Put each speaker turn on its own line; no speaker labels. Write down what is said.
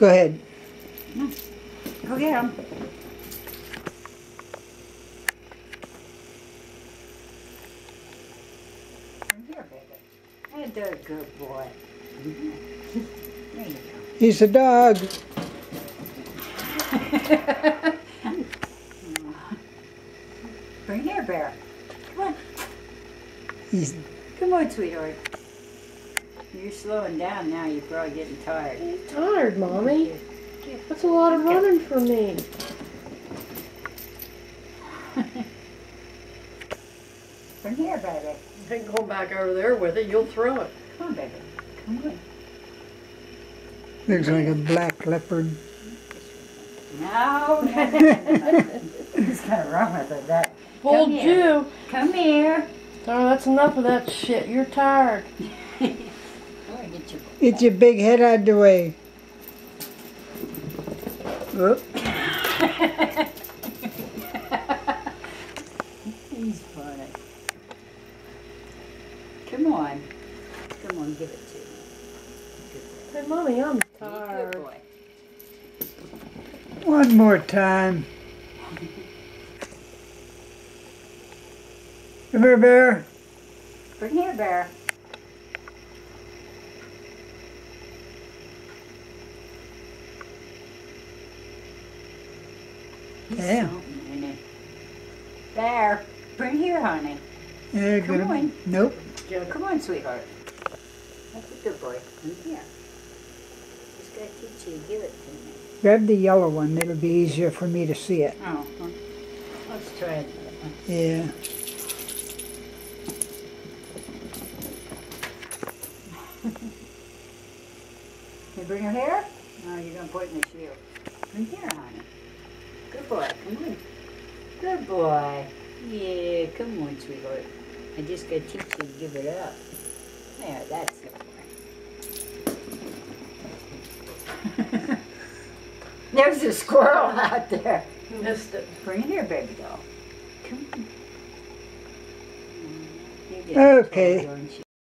Go ahead.
Go get him. Come here, baby. Hey, they're a good boy. There you go.
He's a dog.
Bring here, Bear. Come on.
He's
Come on, sweetheart. You're slowing down now. You're probably getting tired.
I'm tired, Mommy. That's a lot of running for me.
Bring here, baby.
I ain't going back over there with it. You'll throw it.
Come on, baby. Come on.
looks like a black leopard.
No. What's kind of wrong with it? That.
Told
Come here.
you.
Come here.
Oh, that's enough of that shit. You're tired.
I'm gonna get you.
Get your big head out of the way. Whoop.
He's funny. Come on. Come on, give it to me.
Hey, Mommy, I'm
Good
tired.
boy.
One more time. Come here, Bear.
Bring here, Bear. He's
Yeah.
something, isn't he? Bear, bring here, honey.
Yeah,
Come
good.
on.
Nope.
Come on, sweetheart. That's a good boy. Come here. Just gotta teach you to give it to me.
Grab the yellow one. It'll be easier for me to see it.
Oh, well, let's try that one.
Yeah.
You bring her here? No, you're gonna put it in the shoe. Bring here, honey. Good boy. Come on. Good boy. Yeah, come on, sweetheart. I just gotta teach you to give it up. There, that's the boy. There's a squirrel out there.
Missed it.
Bring it here, baby doll. Come on. You get
Okay.
told, don't you?